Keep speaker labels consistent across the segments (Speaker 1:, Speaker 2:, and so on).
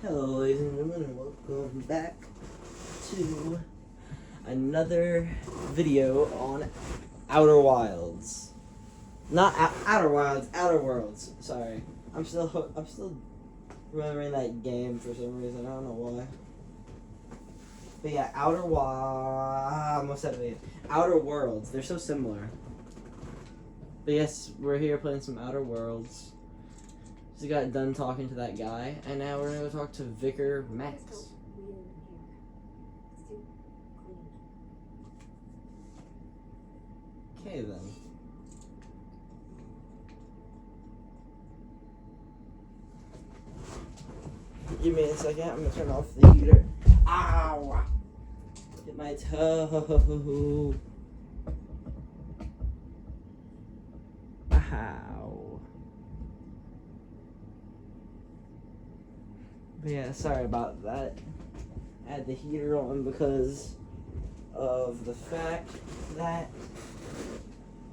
Speaker 1: Hello ladies and gentlemen, and welcome back to another video on Outer Wilds. Not Outer Wilds, Outer Worlds. Sorry. I'm still remembering that game for some reason. I don't know why. But yeah, I almost said it again. Outer Worlds. They're so similar. But yes, we're here playing some Outer Worlds. Just got done talking to that guy, and now we're gonna go talk to Vicar Max. Okay then. Give me a second, I'm gonna turn off the heater. Ow! Hit my toe. Ow. But yeah, sorry about that. I had the heater on because of the fact that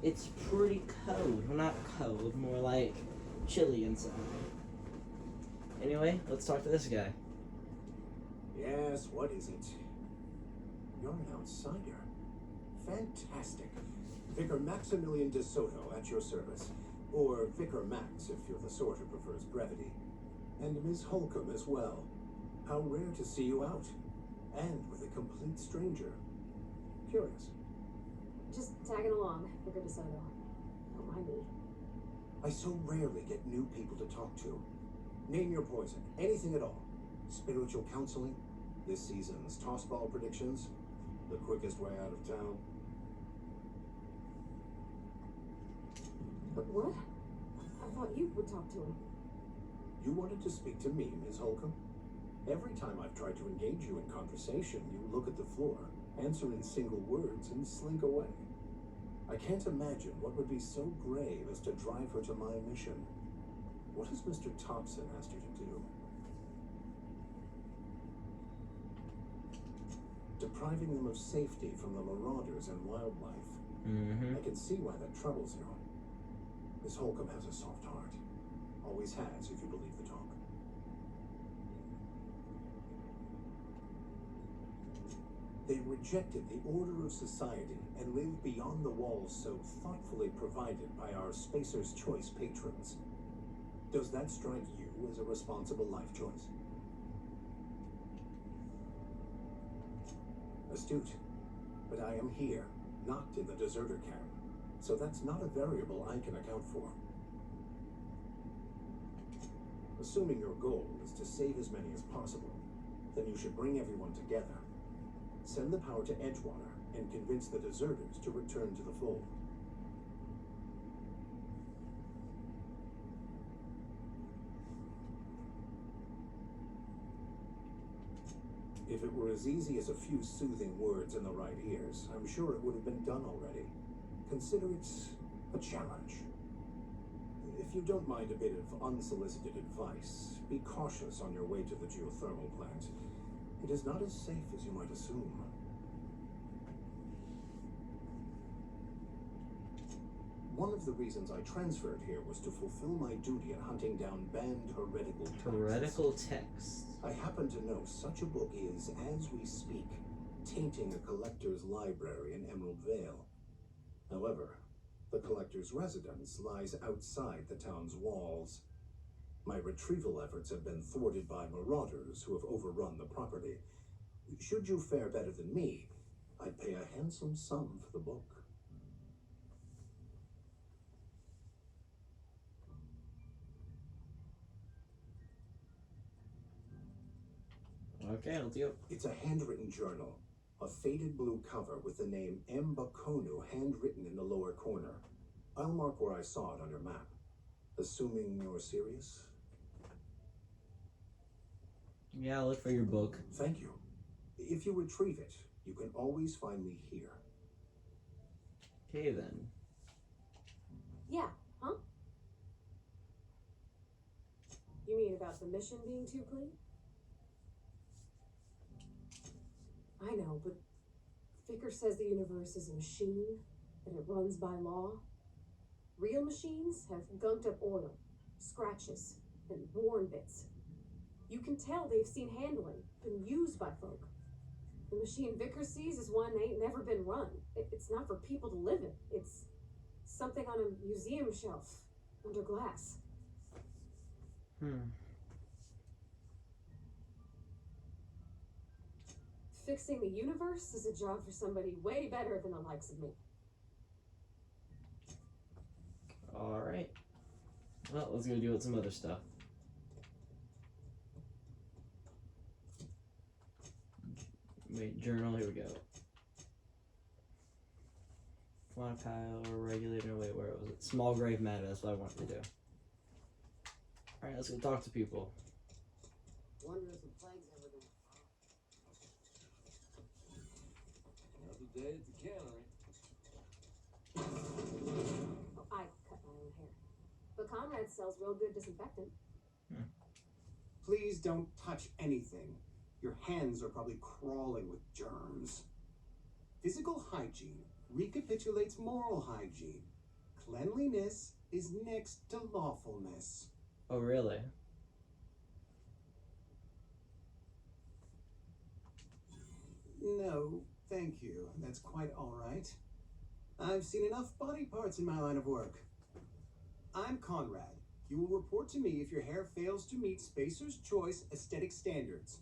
Speaker 1: it's pretty cold. Well, not cold, more like chilly inside. Anyway, let's talk to this guy.
Speaker 2: Yes, what is it? You're an outsider. Fantastic. Vicar Maximilian de Soto at your service. Or Vicar Max, if you're the sort who prefers brevity. And Miss Holcomb as well. How rare to see you out. And with a complete stranger. Curious.
Speaker 3: Just tagging along, Vicar de Soto. Don't mind me.
Speaker 2: I so rarely get new people to talk to. Name your poison. Anything at all. Spiritual counseling. This season's tossball predictions. The quickest way out of town.
Speaker 3: But what? I thought you would talk to him.
Speaker 2: You wanted to speak to me, Ms. Holcomb? Every time I've tried to engage you in conversation, you look at the floor, answer in single words, and slink away. I can't imagine what would be so grave as to drive her to my mission. What has Mr. Thompson asked you to do? Depriving them of safety from the marauders and wildlife. I can see why that troubles you. Miss Holcomb has a soft heart. Always has, if you believe the talk. They rejected the order of society and lived beyond the walls so thoughtfully provided by our Spacer's Choice patrons. Does that strike you as a responsible life choice? Astute. But I am here, not in the deserter camp. So that's not a variable I can account for. Assuming your goal is to save as many as possible, then you should bring everyone together. Send the power to Edgewater and convince the deserters to return to the fold. If it were as easy as a few soothing words in the right ears, I'm sure it would have been done already. Consider it a challenge. If you don't mind a bit of unsolicited advice, be cautious on your way to the geothermal plant. It is not as safe as you might assume. One of the reasons I transferred here was to fulfill my duty in hunting down banned heretical texts.
Speaker 1: Heretical texts.
Speaker 2: I happen to know such a book is, as we speak, tainting a collector's library in Emerald Vale. However, the collector's residence lies outside the town's walls. My retrieval efforts have been thwarted by marauders who have overrun the property. Should you fare better than me, I'd pay a handsome sum for the book.
Speaker 1: Okay, let's go.
Speaker 2: It's a handwritten journal. A faded blue cover with the name M. Bakonu handwritten in the lower corner. I'll mark where I saw it on your map. Assuming you're serious?
Speaker 1: Yeah, I'll look for your book.
Speaker 2: Thank you. If you retrieve it, you can always find me here.
Speaker 1: Okay then.
Speaker 3: Yeah, huh? You mean about the mission being too clean? I know, but Vicar says the universe is a machine, and it runs by law. Real machines have gunked up oil, scratches, and worn bits. You can tell they've seen handling, been used by folk. The machine Vickers sees is one ain't never been run. It's not for people to live in. It's something on a museum shelf, under glass. Fixing the universe is a job for somebody way better than the likes of me.
Speaker 1: Alright. Well, let's go deal with some other stuff. Wait, journal, here we go. Quantile, regulator, wait, where was it? Small grave matter, that's what I wanted to do. Alright, let's go talk to people.
Speaker 4: Wonder if the plague's ever gonna
Speaker 5: Another day at the cannery.
Speaker 3: Oh, I cut my own hair. But Conrad sells real good disinfectant.
Speaker 2: Please don't touch anything. Your hands are probably crawling with germs. Physical hygiene recapitulates moral hygiene. Cleanliness is next to lawfulness.
Speaker 1: Oh, really?
Speaker 2: No, thank you. That's quite all right. I've seen enough body parts in my line of work. I'm Conrad. You will report to me if your hair fails to meet Spacer's Choice aesthetic standards.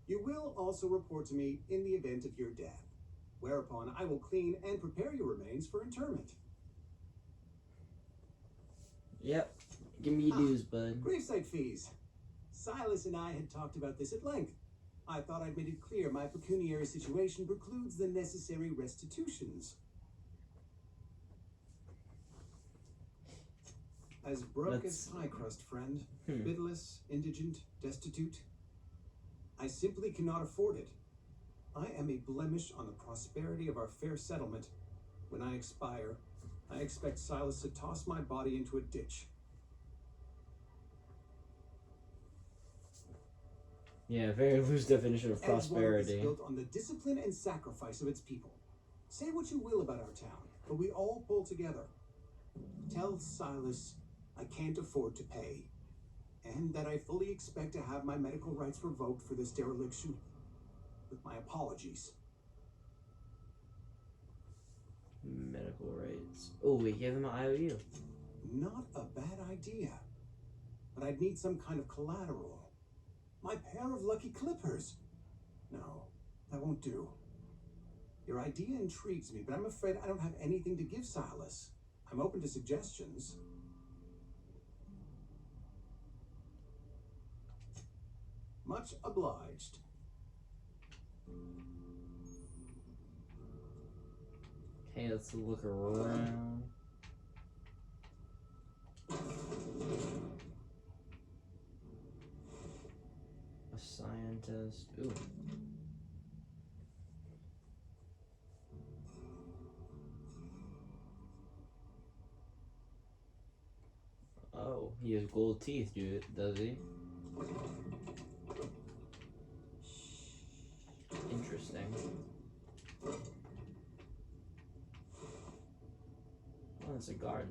Speaker 2: You will also report to me in the event of your death, whereupon I will clean and prepare your remains for interment.
Speaker 1: Yep. Give me your dues, bud.
Speaker 2: Gravesite fees. Silas and I had talked about this at length. I thought I'd made it clear my pecuniary situation precludes the necessary restitutions. As broke as pie crust, friend. Bidless, indigent, destitute. I simply cannot afford it. I am a blemish on the prosperity of our fair settlement. When I expire, I expect Silas to toss my body into a ditch.
Speaker 1: Yeah, very loose definition of prosperity.
Speaker 2: Edgewater is built on the discipline and sacrifice of its people. Say what you will about our town, but we all pull together. Tell Silas I can't afford to pay, and that I fully expect to have my medical rights revoked for this dereliction. With my apologies.
Speaker 1: Medical rights. Oh, we gave him an IOU.
Speaker 2: Not a bad idea. But I'd need some kind of collateral. My pair of lucky clippers. No, that won't do. Your idea intrigues me, but I'm afraid I don't have anything to give Silas. I'm open to suggestions. Much obliged.
Speaker 1: Okay, let's look around. A scientist. Ooh. Oh, he has gold teeth, does he? Interesting. Oh, it's a guard.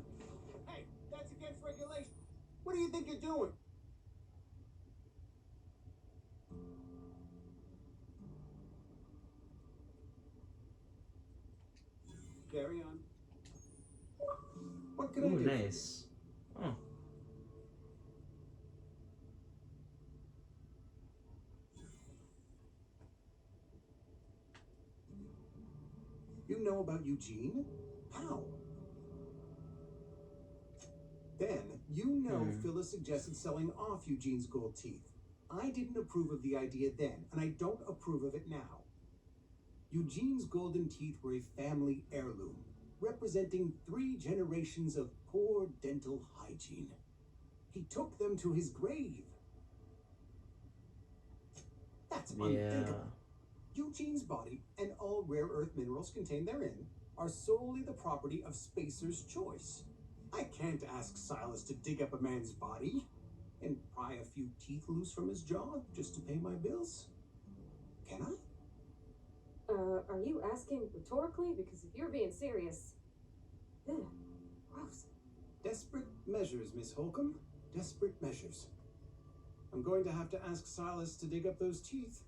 Speaker 2: Hey, that's against regulation. What do you think you're doing? Carry on. What can I
Speaker 1: Ooh,
Speaker 2: do?
Speaker 1: nice. Oh.
Speaker 2: You know about Eugene? How? Then, you know Phyllis suggested selling off Eugene's gold teeth. I didn't approve of the idea then, and I don't approve of it now. Eugene's golden teeth were a family heirloom, representing 3 generations of poor dental hygiene. He took them to his grave. That's unthinkable. Eugene's body and all rare earth minerals contained therein are solely the property of Spacer's Choice. I can't ask Silas to dig up a man's body and pry a few teeth loose from his jaw just to pay my bills. Can I?
Speaker 3: Are you asking rhetorically? Because if you're being serious, ugh, gross.
Speaker 2: Desperate measures, Miss Holcomb. Desperate measures.
Speaker 6: I'm going to have to ask Silas to dig up those teeth.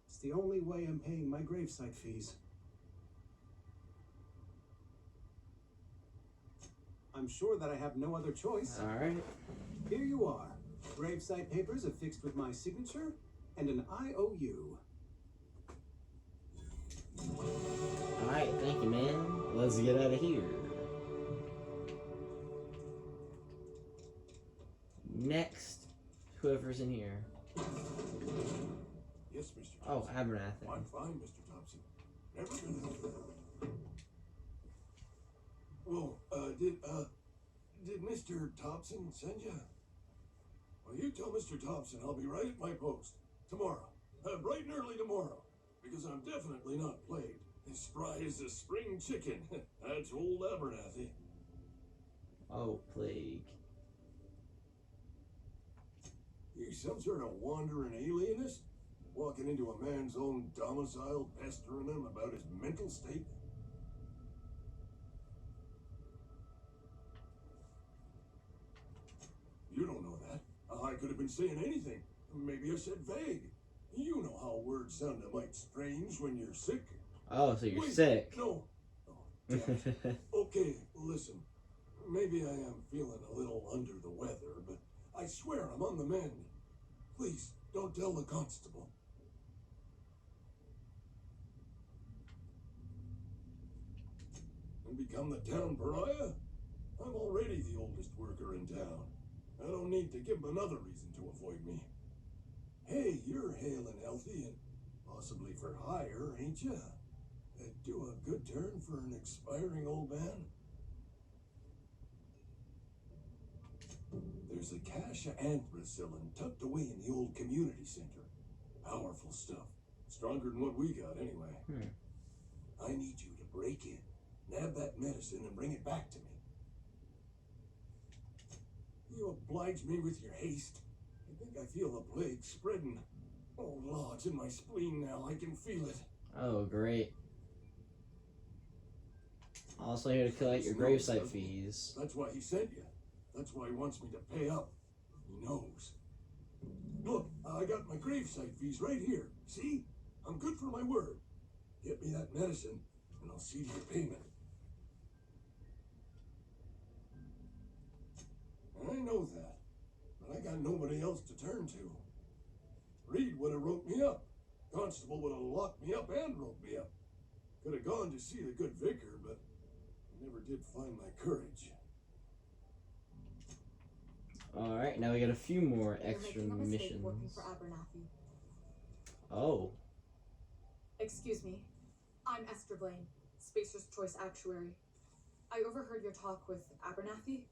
Speaker 6: It's the only way I'm paying my gravesite fees. I'm sure that I have no other choice.
Speaker 1: Alright.
Speaker 6: Here you are. Gravesite papers affixed with my signature and an IOU.
Speaker 1: Alright, thank you, man. Let's get out of here. Next, whoever's in here.
Speaker 7: Yes, Mr.
Speaker 1: Oh,
Speaker 7: Thompson.
Speaker 1: Abernathy.
Speaker 7: I'm fine, Mr. Thompson. Never been. Whoa, did Mr. Thompson send you? Well, you tell Mr. Thompson I'll be right at my post tomorrow, bright and early tomorrow, because I'm definitely not plagued. As spry as a spring chicken. That's old Abernathy.
Speaker 1: Oh, plague.
Speaker 7: You some sort of wandering alienist? Walking into a man's own domicile, pestering him about his mental state? You don't know that. I could have been saying anything. Maybe I said vague. You know how words sound a mite strange when you're sick.
Speaker 1: Oh, so you're
Speaker 7: Wait,
Speaker 1: sick.
Speaker 7: No. Oh, damn it. Okay, listen. Maybe I am feeling a little under the weather, but I swear I'm on the mend. Please, don't tell the constable. And become the town pariah? I'm already the oldest worker in town. I don't need to give him another reason to avoid me. Hey, you're hale and healthy and possibly for hire, ain't ya? Do a good turn for an expiring old man. There's a cache of anthracillin tucked away in the old community center. Powerful stuff. Stronger than what we got, anyway. I need you to break in, nab that medicine, and bring it back to me. You oblige me with your haste. I think I feel the plague spreading. Oh, Lord, it's in my spleen now. I can feel it.
Speaker 1: Oh, great. Also here to collect your gravesite fees.
Speaker 7: That's why he sent you. That's why he wants me to pay up. He knows. Look, I got my gravesite fees right here. See? I'm good for my word. Get me that medicine, and I'll see to your payment. I know that, but I got nobody else to turn to. Reed would have wrote me up. Constable would have locked me up and wrote me up. Could have gone to see the good vicar, but I never did find my courage.
Speaker 1: Alright, now we got a few more extra
Speaker 8: You're making a mistake
Speaker 1: missions.
Speaker 8: working for Abernathy.
Speaker 1: Oh.
Speaker 8: Excuse me. I'm Esther Blaine, Spacer's Choice Actuary. I overheard your talk with Abernathy.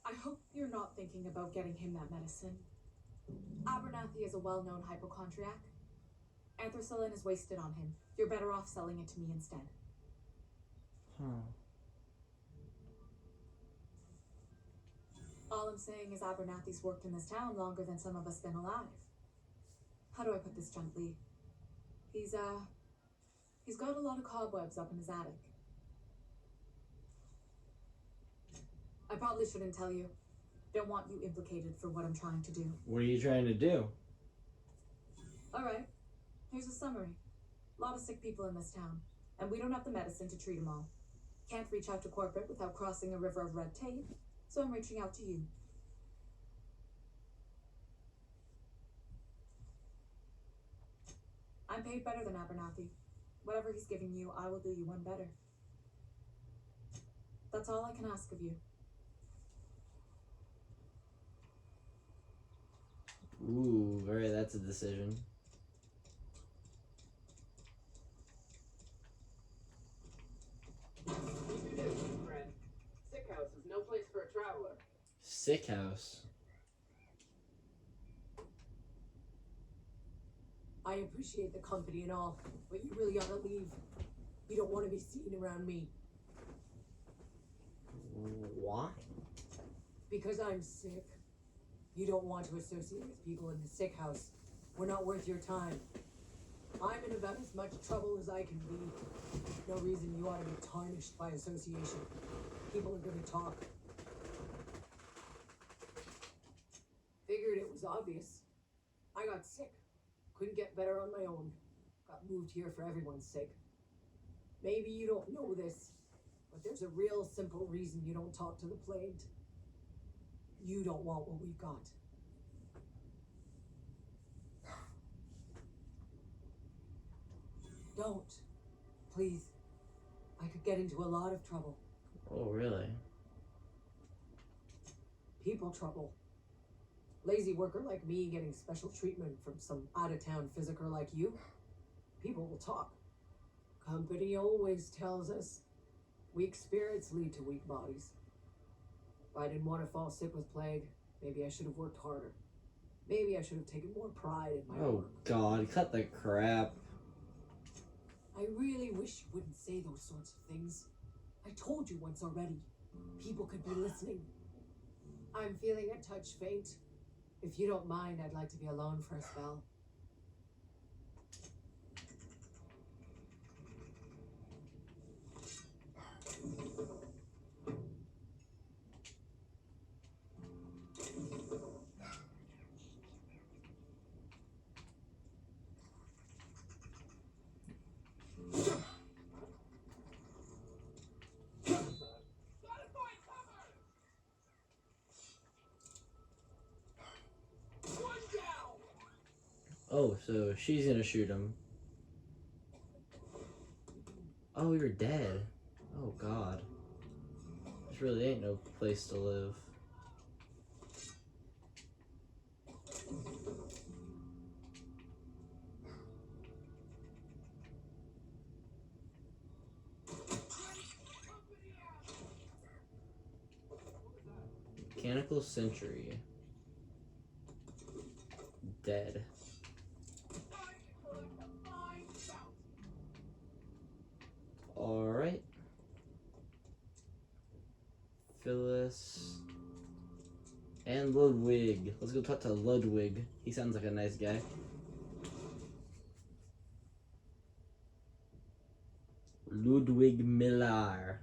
Speaker 8: I hope you're not thinking about getting him that medicine. Abernathy is a well-known hypochondriac. Anthracillin is wasted on him. You're better off selling it to me instead.
Speaker 1: Huh.
Speaker 8: All I'm saying is Abernathy's worked in this town longer than some of us been alive. How do I put this gently? He's got a lot of cobwebs up in his attic. I probably shouldn't tell you. Don't want you implicated for what I'm trying to do.
Speaker 1: What are you trying to do?
Speaker 8: Alright, here's a summary. A lot of sick people in this town, and we don't have the medicine to treat them all. Can't reach out to corporate without crossing a river of red tape, so I'm reaching out to you. I'm paid better than Abernathy. Whatever he's giving you, I will do you one better. That's all I can ask of you.
Speaker 1: Ooh, alright, that's a decision.
Speaker 4: Friend. Sick house is no place for a traveler.
Speaker 1: Sick house.
Speaker 9: I appreciate the company and all, but you really ought to leave. You don't want to be seen around me.
Speaker 1: Why?
Speaker 9: Because I'm sick. You don't want to associate with people in the sick house. We're not worth your time. I'm in about as much trouble as I can be. No reason you ought to be tarnished by association. People are gonna talk. Figured it was obvious. I got sick. Couldn't get better on my own. Got moved here for everyone's sake. Maybe you don't know this, but there's a real simple reason you don't talk to the plagued. You don't want what we've got. Don't. Please. I could get into a lot of trouble.
Speaker 1: Oh, really?
Speaker 9: People trouble. Lazy worker like me getting special treatment from some out-of-town physiker like you. People will talk. Company always tells us weak spirits lead to weak bodies. If I didn't want to fall sick with plague, maybe I should have worked harder. Maybe I should have taken more pride in my work.
Speaker 1: Oh God, cut the crap.
Speaker 9: I really wish you wouldn't say those sorts of things. I told you once already. People could be listening. I'm feeling a touch faint. If you don't mind, I'd like to be alone for a spell.
Speaker 1: Oh, so she's gonna shoot him. Oh, you're dead. Oh God. This really ain't no place to live. Mechanical Sentry. Dead. Alright. Phyllis. And Ludwig. Let's go talk to Ludwig. He sounds like a nice guy. Ludwig Miller.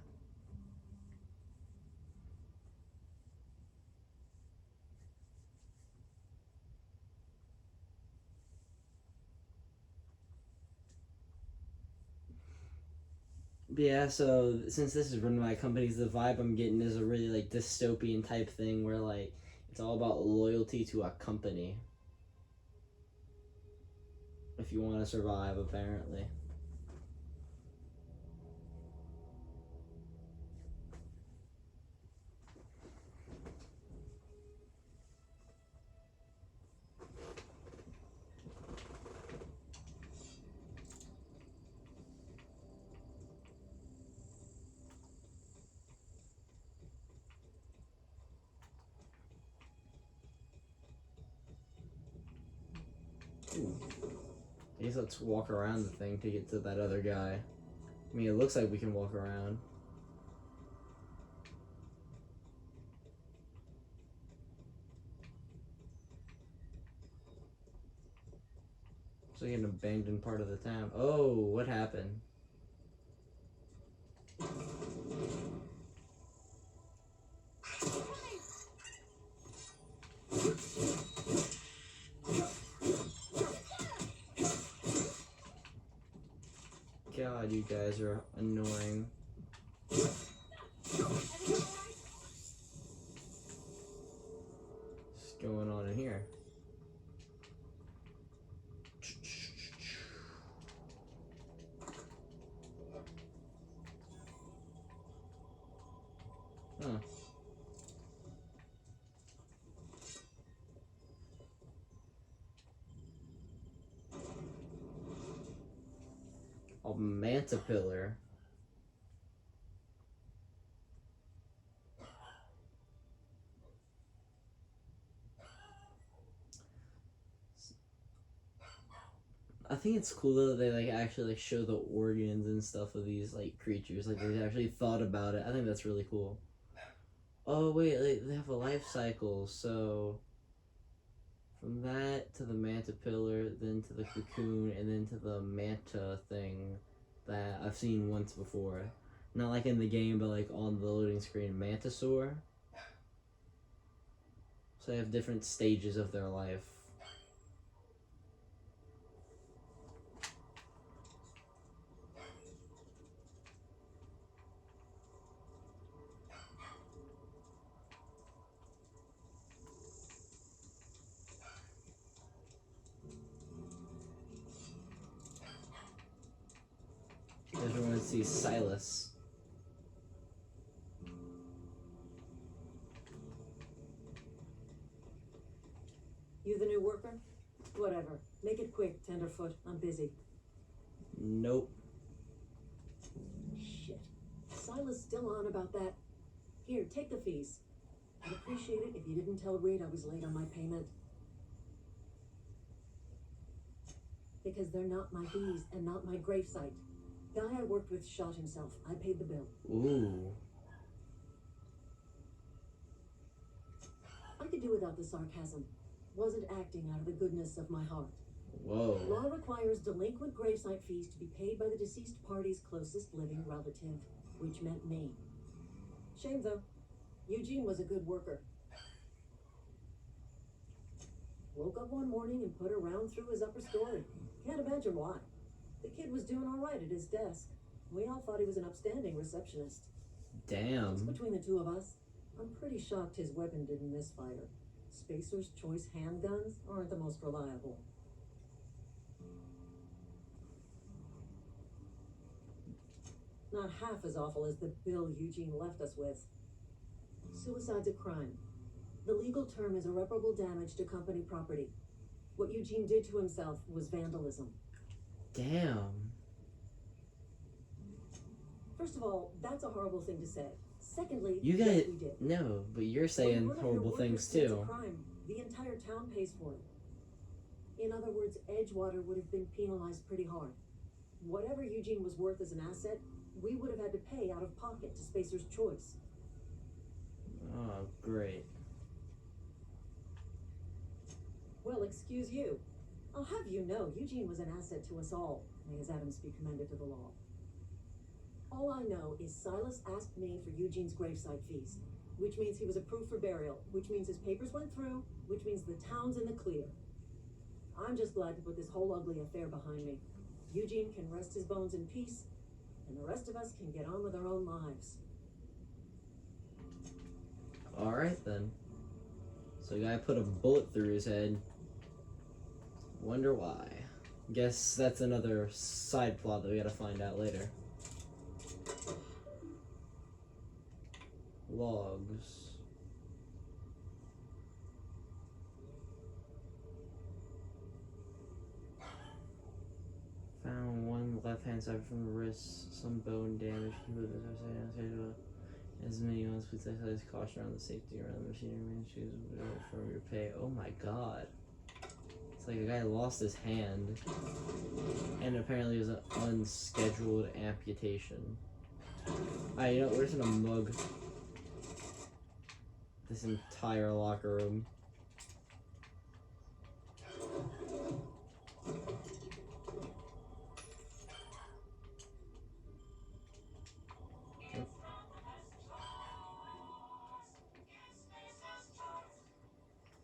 Speaker 1: Yeah, so since this is run by companies, the vibe I'm getting is a really like dystopian type thing where like it's all about loyalty to a company. If you want to survive, apparently. Ooh. I guess let's walk around the thing to get to that other guy. I mean, it looks like we can walk around. It's like an abandoned part of the town. Oh, what happened? God, you guys are annoying. What's going on in here? Huh. A manta pillar. I think it's cool though that they like actually like show the organs and stuff of these like creatures. Like they actually thought about it. I think that's really cool. Oh wait, they have a life cycle. So from that to the manta pillar, then to the cocoon, and then to the manta thing that I've seen once before. Not like in the game, but like on the loading screen. Mantisaur. So they have different stages of their life. Everyone sees Silas.
Speaker 9: You the new worker? Whatever. Make it quick, Tenderfoot. I'm busy.
Speaker 1: Nope.
Speaker 9: Shit. Silas still on about that. Here, take the fees. I'd appreciate it if you didn't tell Reed I was late on my payment. Because they're not my fees and not my gravesite. Guy I worked with shot himself. I paid the bill.
Speaker 1: Ooh.
Speaker 9: I could do without the sarcasm. Wasn't acting out of the goodness of my heart.
Speaker 1: Whoa.
Speaker 9: Law requires delinquent gravesite fees to be paid by the deceased party's closest living relative, which meant me. Shame though. Eugene was a good worker. Woke up one morning and put a round through his upper story. Can't imagine why. The kid was doing all right at his desk. We all thought he was an upstanding receptionist. What's
Speaker 1: Damn.
Speaker 9: between the two of us? I'm pretty shocked his weapon didn't misfire. Spacer's Choice handguns aren't the most reliable. Not half as awful as the bill Eugene left us with. Suicide's a crime. The legal term is irreparable damage to company property. What Eugene did to himself was vandalism.
Speaker 1: Damn.
Speaker 9: First of all, that's a horrible thing to say. Secondly,
Speaker 1: You
Speaker 9: yes,
Speaker 1: guys,
Speaker 9: we did.
Speaker 1: no, but you're
Speaker 9: When
Speaker 1: saying
Speaker 9: one of your
Speaker 1: horrible
Speaker 9: workers
Speaker 1: things
Speaker 9: commits a
Speaker 1: too.
Speaker 9: crime, the entire town pays for it. In other words, Edgewater would have been penalized pretty hard. Whatever Eugene was worth as an asset, we would have had to pay out of pocket to Spacer's Choice.
Speaker 1: Oh, great.
Speaker 9: Well, excuse you. I'll have you know, Eugene was an asset to us all. May his Adams be commended to the law. All I know is Silas asked me for Eugene's gravesite fees, which means he was approved for burial, which means his papers went through, which means the town's in the clear. I'm just glad to put this whole ugly affair behind me. Eugene can rest his bones in peace, and the rest of us can get on with our own lives.
Speaker 1: Alright then. So the guy put a bullet through his head. Wonder why. Guess that's another side plot that we gotta find out later. Logs. Found one left hand side from the wrist, some bone damage. As many ones, please exercise caution around the safety around the machinery. Choose from your pay. Oh my god. It's like a guy lost his hand, and apparently it was an unscheduled amputation. You know, we're just gonna mug this entire locker room.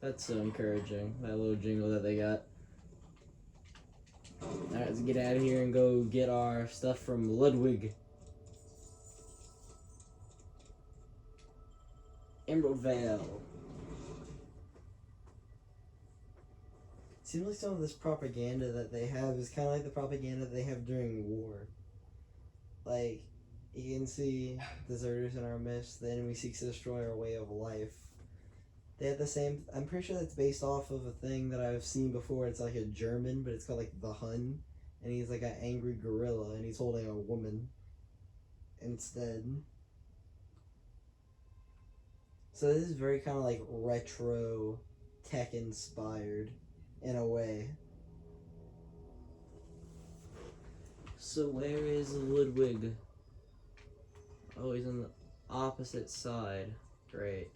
Speaker 1: That's so encouraging, that little jingle that they got. Alright, let's get out of here and go get our stuff from Ludwig. Emerald Vale. Seems like some of this propaganda that they have is kind of like the propaganda they have during war. Like, you can see deserters in our midst, the enemy seeks to destroy our way of life. They have the same, I'm pretty sure that's based off of a thing that I've seen before. It's like a German, but it's called like the Hun. And he's like an angry gorilla, and he's holding a woman instead. So this is very kind of like retro tech inspired in a way. So where is Ludwig? Oh, he's on the opposite side. Great.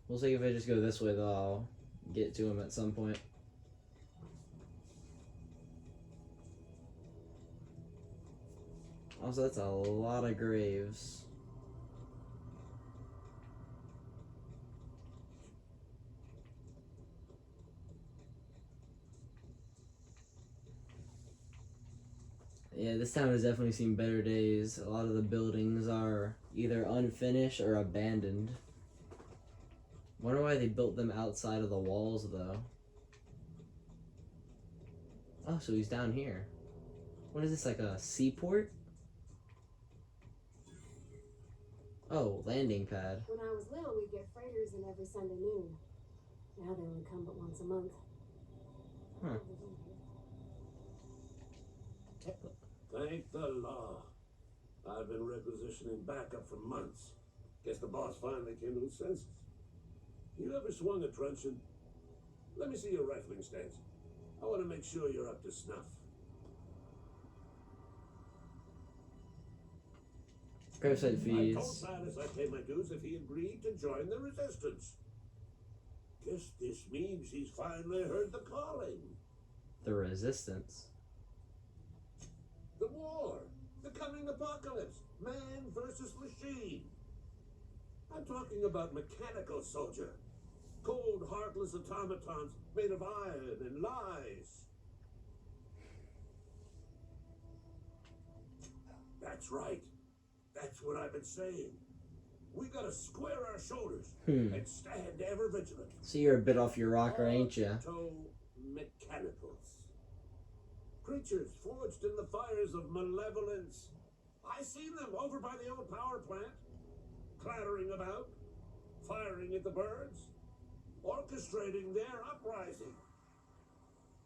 Speaker 1: We'll see if I just go this way, though. I'll get to him at some point. Also, that's a lot of graves. Yeah, this town has definitely seen better days. A lot of the buildings are either unfinished or abandoned. Wonder why they built them outside of the walls, though. Oh, so he's down here. What is this, like a seaport? Oh, landing pad.
Speaker 3: When I was little, we'd get freighters in every Sunday noon. Now they only come but once a month.
Speaker 1: Huh.
Speaker 7: Thank the law. I've been requisitioning backup for months. Guess the boss finally came to his senses. You ever swung a truncheon? Let me see your rifling stance. I want to make sure you're up to snuff.
Speaker 1: Gravesite
Speaker 7: I told
Speaker 1: fees.
Speaker 7: Silas I'd pay my dues if he agreed to join the resistance. Guess this means he's finally heard the calling.
Speaker 1: The resistance.
Speaker 7: The war. The coming apocalypse. Man versus machine. I'm talking about mechanical soldier. Cold, heartless automatons made of iron and lies. That's right. That's what I've been saying. We gotta square our shoulders and stand ever vigilant.
Speaker 1: So you're a bit off your rocker, ain't ya?
Speaker 7: Mechanicals. Creatures forged in the fires of malevolence. I seen them over by the old power plant, clattering about, firing at the birds, orchestrating their uprising.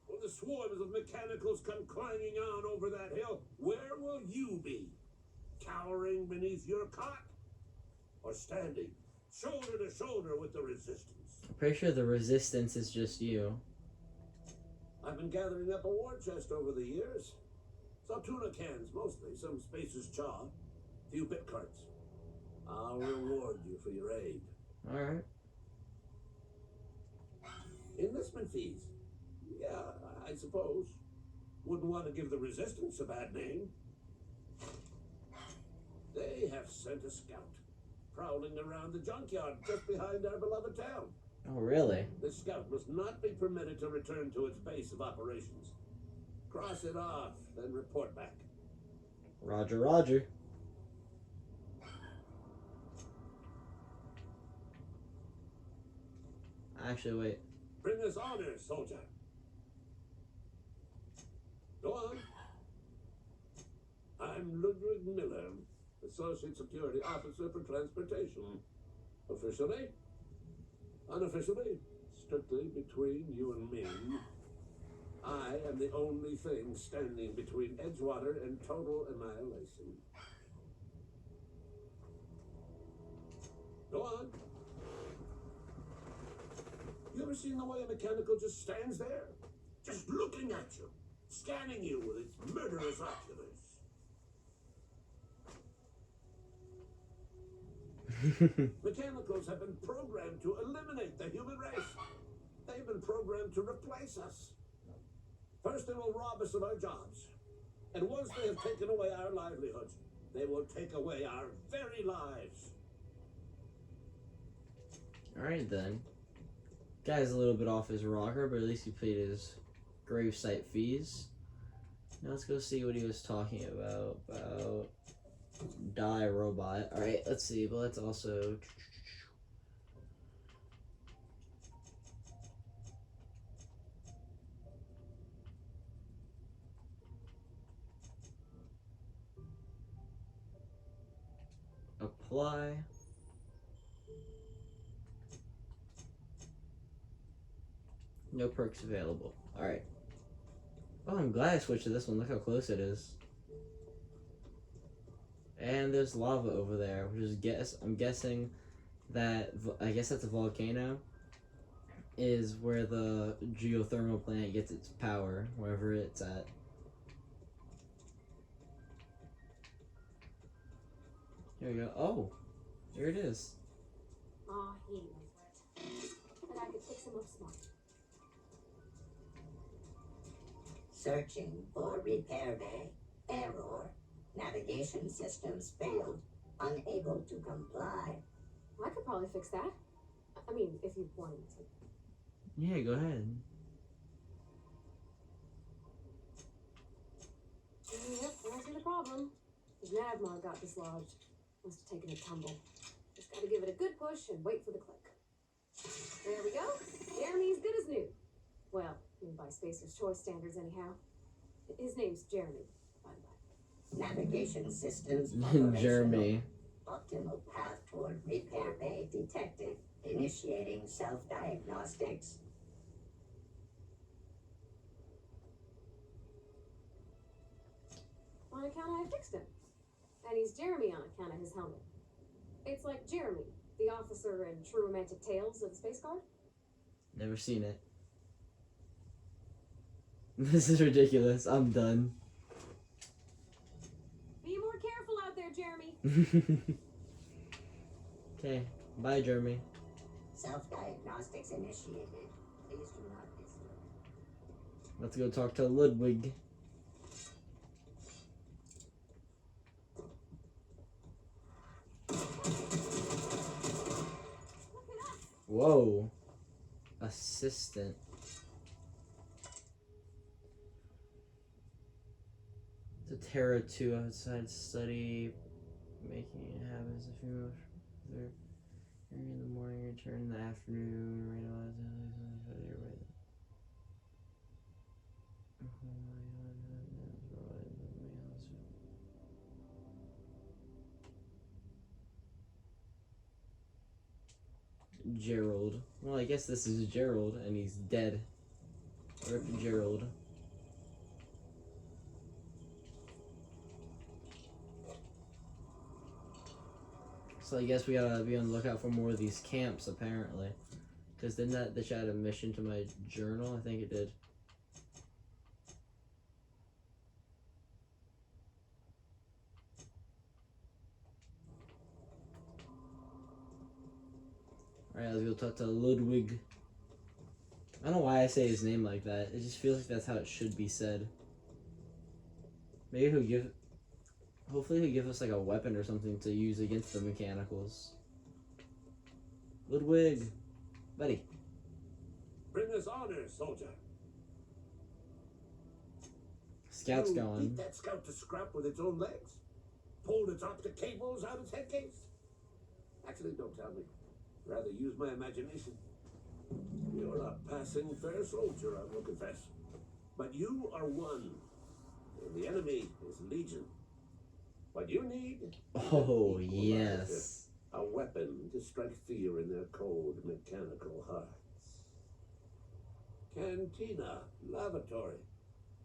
Speaker 7: When the swarms of mechanicals come clanging on over that hill, where will you be? Cowering beneath your cot? Or standing shoulder to shoulder with the resistance?
Speaker 1: I'm pretty sure the resistance is just you.
Speaker 7: I've been gathering up a war chest over the years. Some tuna cans mostly, some Spacer's chaw, few bit carts. I'll reward you for your aid.
Speaker 1: Alright.
Speaker 7: Enlistment fees? Yeah, I suppose. Wouldn't want to give the resistance a bad name. They have sent a scout, prowling around the junkyard just behind our beloved town.
Speaker 1: Oh, really?
Speaker 7: This scout must not be permitted to return to its base of operations. Cross it off, then report back.
Speaker 1: Roger, roger. Actually, wait.
Speaker 7: Bring us honor, soldier. Go on. I'm Ludwig Miller, Associate Security Officer for Transportation. Officially? Unofficially? Strictly between you and me. I am the only thing standing between Edgewater and total annihilation. Go on. You ever seen the way a mechanical just stands there? Just looking at you, scanning you with its murderous oculars. Mechanicals have been programmed to eliminate the human race. They've been programmed to replace us. First, they will rob us of our jobs. And once they have taken away our livelihoods, they will take away our very lives.
Speaker 1: Alright then. Guy's a little bit off his rocker, but at least he paid his gravesite fees. Now let's go see what he was talking about. Die robot. Alright, let's see, but let's also... apply. No perks available. Alright. Oh, I'm glad I switched to this one. Look how close it is. And there's lava over there, which is I'm guessing that, I guess that's a volcano, is where the geothermal plant gets its power, wherever it's at. Here we go. Oh, here it is.
Speaker 3: Aw, he knows where it. And I could fix him up smart.
Speaker 10: Searching for repair bay. Error. Navigation systems failed. Unable to comply.
Speaker 3: I could probably fix that. I mean, if you wanted me to.
Speaker 1: Yeah, go ahead.
Speaker 3: Yep, I see the problem. The Navmar got dislodged. Must have taken a tumble. Just gotta give it a good push and wait for the click. There we go. Jeremy's good as new. Well, by Spacer's Choice standards, anyhow. His name's Jeremy, by the way.
Speaker 10: Navigation systems operational.
Speaker 1: Jeremy.
Speaker 10: Optimal path toward repair bay detected. Initiating self-diagnostics.
Speaker 3: On account I fixed him. And he's Jeremy on account of his helmet. It's like Jeremy, the officer in True Romantic Tales of the Space Guard.
Speaker 1: Never seen it. This is ridiculous. I'm done.
Speaker 3: Be more careful out there, Jeremy.
Speaker 1: Okay. Bye, Jeremy.
Speaker 10: Self-diagnostics initiated. Please do not disturb.
Speaker 1: Let's go talk to Ludwig. Whoa. Assistant. The Terra 2 outside study, making habits a few hours. In the morning, return in the afternoon. Gerald. Well, I guess this is Gerald, and he's dead. Rip Gerald. So I guess we gotta be on the lookout for more of these camps, apparently. Because didn't that add a mission to my journal? I think it did. Alright, let's go talk to Ludwig. I don't know why I say his name like that. It just feels like that's how it should be said. Maybe he'll give... Hopefully he'll give us like a weapon or something to use against the mechanicals. Ludwig! Buddy.
Speaker 7: Bring us honor, soldier.
Speaker 1: Scout's
Speaker 7: You
Speaker 1: going.
Speaker 7: beat that scout to scrap with its own legs? Pulled its optic cables out its head case? Actually, don't tell me. Rather use my imagination. You're a passing fair soldier, I will confess. But you are one, and the enemy is legion. What you need is
Speaker 1: Oh,
Speaker 7: an equalizer,
Speaker 1: yes.
Speaker 7: a weapon to strike fear in their cold mechanical hearts. Cantina, lavatory,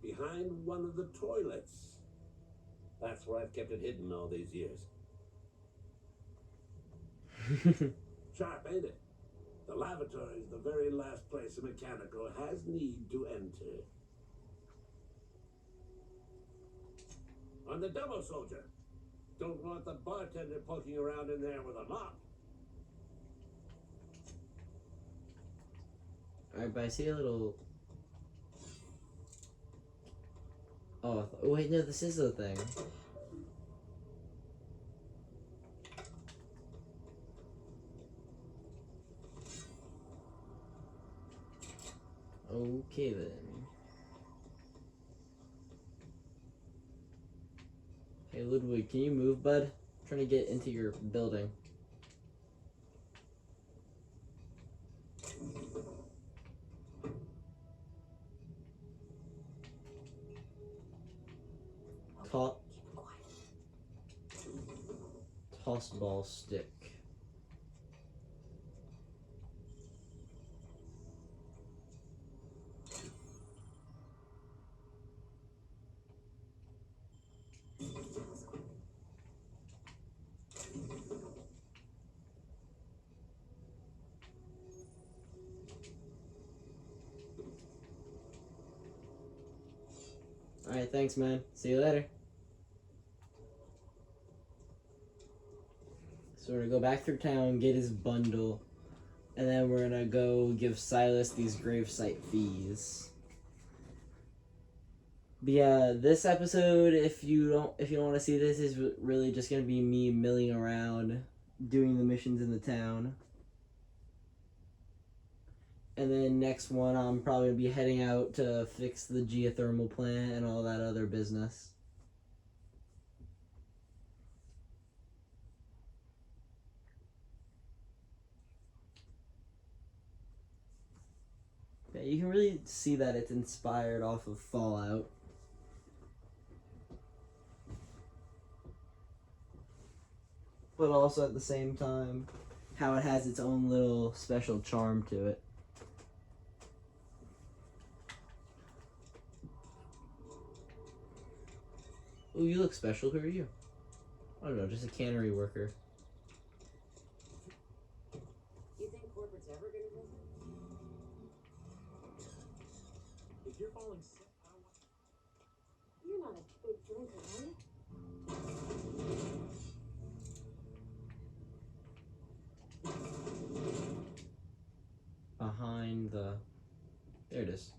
Speaker 7: behind one of the toilets. That's where I've kept it hidden all these years. Sharp, ain't it? The lavatory is the very last place a mechanical has need to enter. On the double, soldier. Don't want the bartender poking around in there with a mop.
Speaker 1: Alright, but I see a little... Oh, wait, no, this is the thing. Okay, then. Hey, Ludwig, can you move, bud? I'm trying to get into your building. Toss ball stick. Alright, thanks, man. See you later. So we're gonna go back through town, get his bundle, and then we're gonna go give Silas these gravesite fees. But yeah, this episode, if you don't want to see this, is really just gonna be me milling around, doing the missions in the town. And then next one, I'm probably gonna be heading out to fix the geothermal plant and all that other business. Yeah, you can really see that it's inspired off of Fallout. But also at the same time, how it has its own little special charm to it. Ooh, you look special. Who are you? I don't know, just a cannery worker.
Speaker 3: You think corporate's ever gonna visit?
Speaker 6: If you're falling sick, I don't want.
Speaker 3: You're not a big drinker, are you?
Speaker 1: Behind the... There it is.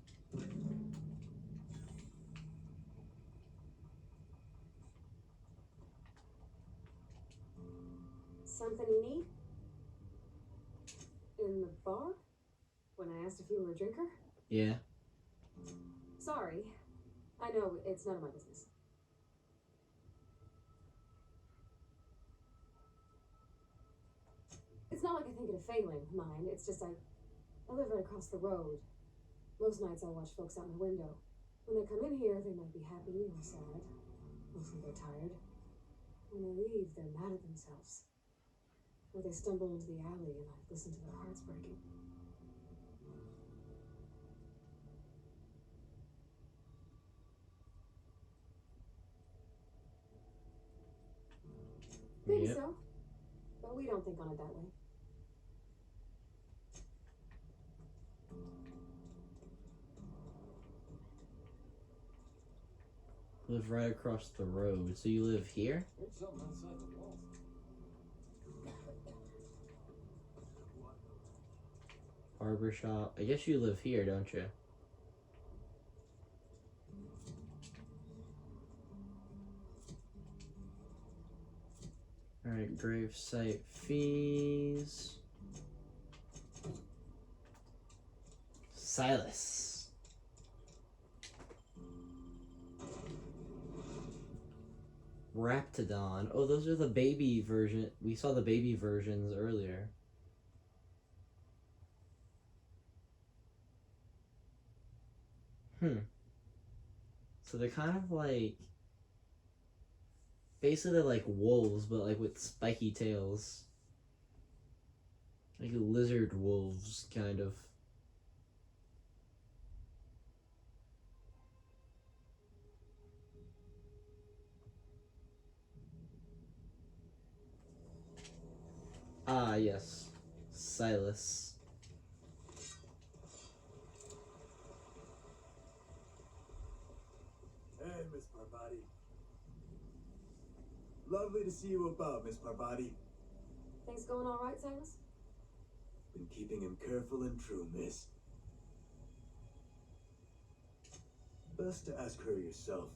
Speaker 3: Something you need? In the bar? When I asked if you were a drinker?
Speaker 1: Yeah.
Speaker 3: Sorry. I know, it's none of my business. It's not like I think it a failing, mine. It's just I live right across the road. Most nights I watch folks out my window. When they come in here, they might be happy or sad. Mostly they're tired. When they leave, they're mad at themselves. Or they stumble into the alley and I listen to their hearts breaking. Maybe
Speaker 1: Yep.
Speaker 3: so. But we don't think on it that way.
Speaker 1: Live right across the road. So you live here?
Speaker 5: Heard something outside the wall.
Speaker 1: Barber shop. I guess you live here, don't you? Alright, gravesite fees. Silas. Raptidon. Oh, those are the baby version. We saw the baby versions earlier. So they're kind of like... Basically they're like wolves, but like with spiky tails. Like lizard wolves, kind of. Ah, yes. Silas.
Speaker 11: Hey, Miss Parvati. Lovely to see you above, Miss Parvati.
Speaker 3: Things going all right, Silas?
Speaker 11: Been keeping him careful and true, miss. Best to ask her yourself.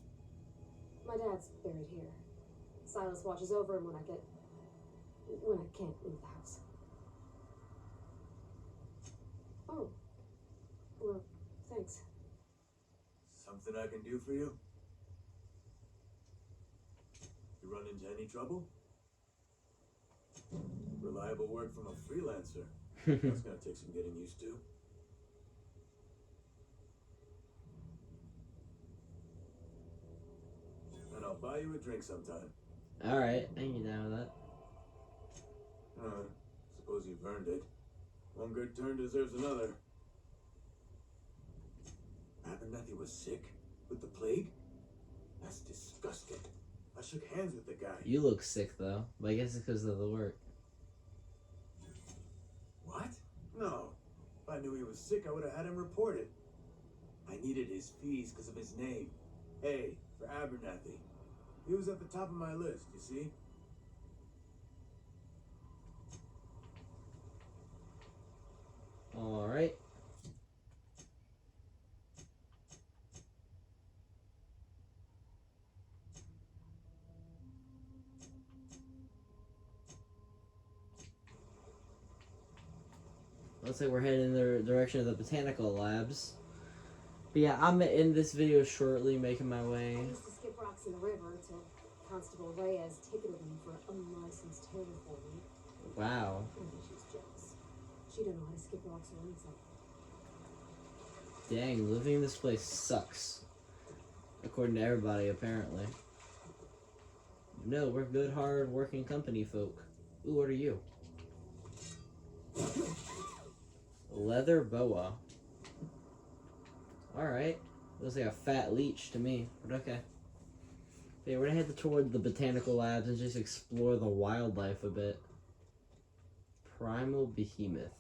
Speaker 3: My dad's buried here. Silas watches over him when I can't leave the house. Oh. Well, thanks.
Speaker 11: Something I can do for you? You run into any trouble? Reliable work from a freelancer. That's gonna take some getting used to. And I'll buy you a drink sometime.
Speaker 1: Alright, I can get down with that.
Speaker 11: Suppose you've earned it. One good turn deserves another. Abernathy was sick? With the plague? That's disgusting. I shook hands with the guy.
Speaker 1: You look sick though, but I guess it's because of the work.
Speaker 11: What? No. If I knew he was sick, I would have had him reported. I needed his fees because of his name. A for Abernathy. He was at the top of my list, you see?
Speaker 1: Alright. Looks like we're heading in the direction of the botanical labs. But yeah, I'm in this video shortly, making my way.
Speaker 3: I used to skip rocks in the river till Constable Reyes ticketed me for unlicensed terraforming.
Speaker 1: Wow.
Speaker 3: I think she's jealous. She don't know how to skip rocks or anything.
Speaker 1: Dang, living in this place sucks. According to everybody, apparently. No, we're good, hard-working company folk. Ooh, what are you? Leather boa. Alright. Looks like a fat leech to me, but okay. Okay, we're gonna head toward the botanical labs and just explore the wildlife a bit. Primal behemoth.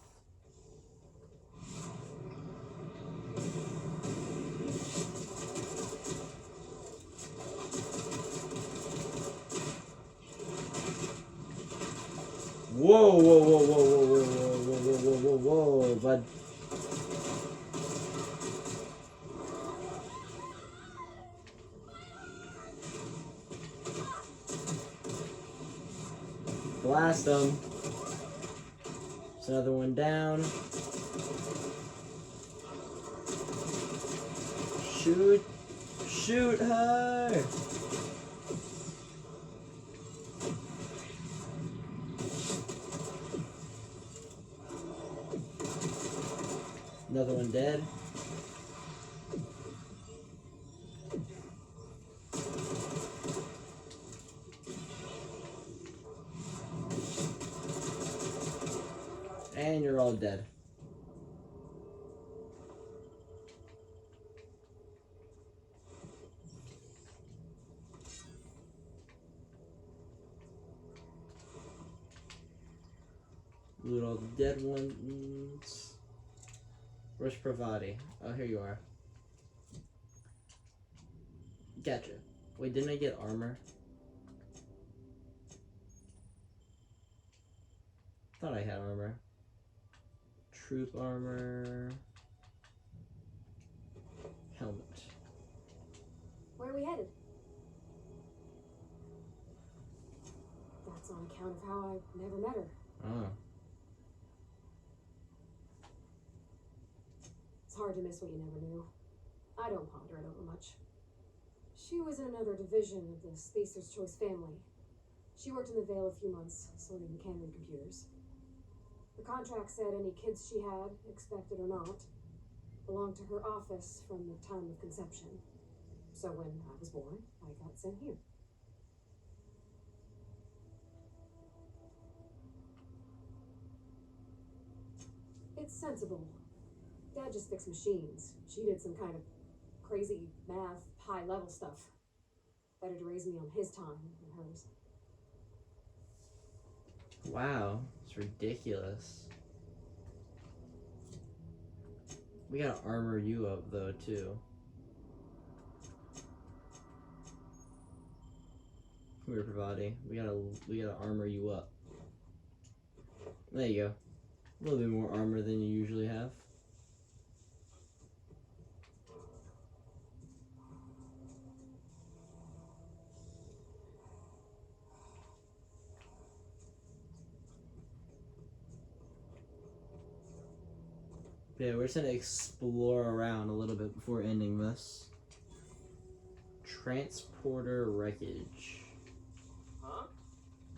Speaker 1: Whoa, whoa, whoa, whoa, whoa, whoa, whoa, whoa, whoa, whoa, whoa, bud. Blast them. There's another one down. Shoot. Shoot her. Another one dead. And you're all dead. Loot all the dead ones. Where's Pravati? Oh, here you are. Gotcha. Wait, didn't I get armor? Thought I had armor. Troop armor. Helmet.
Speaker 3: Where are we headed? That's on account of how I never met her.
Speaker 1: Oh.
Speaker 3: It's hard to miss what you never knew. I don't ponder it over much. She was in another division of the Spacer's Choice family. She worked in the Vale a few months, sorting the Canyon computers. The contract said any kids she had, expected or not, belonged to her office from the time of conception. So when I was born, I got sent here. It's sensible. Dad just fixed machines. She did some kind of crazy math, high-level stuff. Better to raise me on his time than hers.
Speaker 1: Wow, it's ridiculous. We gotta armor you up though too. Come here, Pravati. We gotta armor you up. There you go. A little bit more armor than you usually have. Yeah, we're just gonna explore around a little bit before ending this. Transporter wreckage.
Speaker 4: Huh?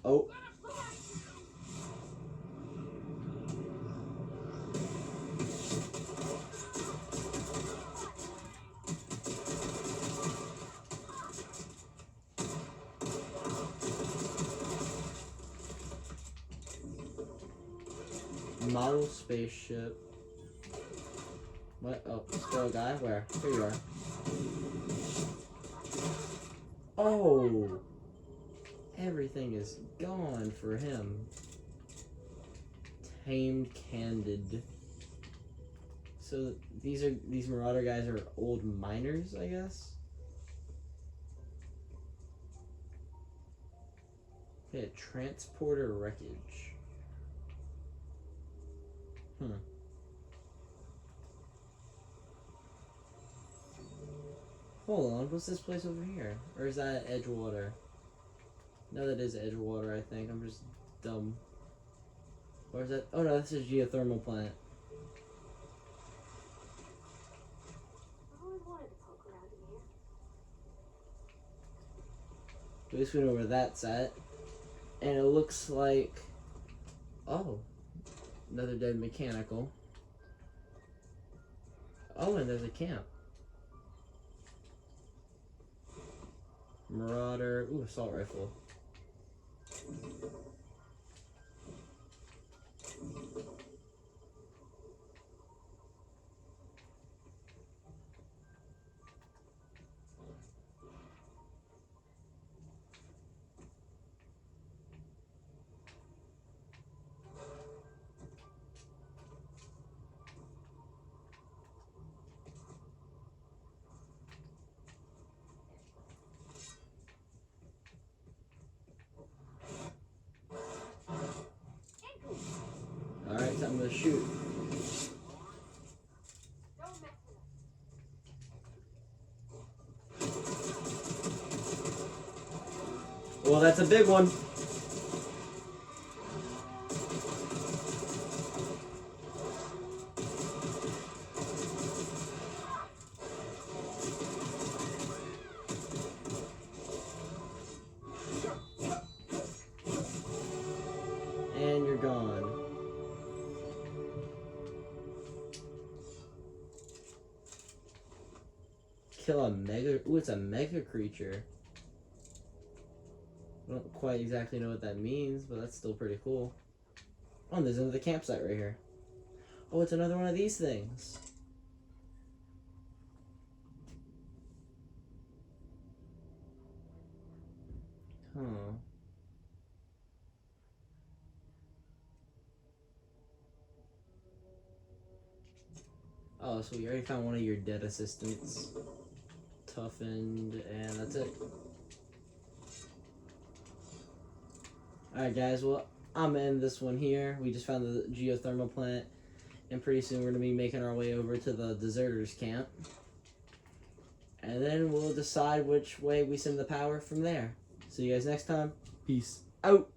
Speaker 1: Oh. Model spaceship. What? Oh, squirrel guy? Where? Here you are. Oh! Everything is gone for him. Tamed Candid. So these Marauder guys are old miners, I guess? Okay, transporter wreckage. Hold on, what's this place over here? Or is that Edgewater? No, that is Edgewater, I think. I'm just dumb. Or is that? Oh no, that's a geothermal plant. At least we know where that's at. And it looks like... Oh. Another dead mechanical. Oh, and there's a camp. Marauder. Ooh, assault rifle. Alright, time to shoot. Well, that's a big one. And you're gone. Kill a mega... Ooh, it's a mega creature. I don't quite exactly know what that means, but that's still pretty cool. Oh, and there's another campsite right here. Oh, it's another one of these things. Huh. Oh, so we already found one of your dead assistants. Toughened, and that's it. Alright guys, well, I'm gonna end this one here. We just found the geothermal plant, and pretty soon we're gonna be making our way over to the deserters camp. And then we'll decide which way we send the power from there. See you guys next time. Peace out.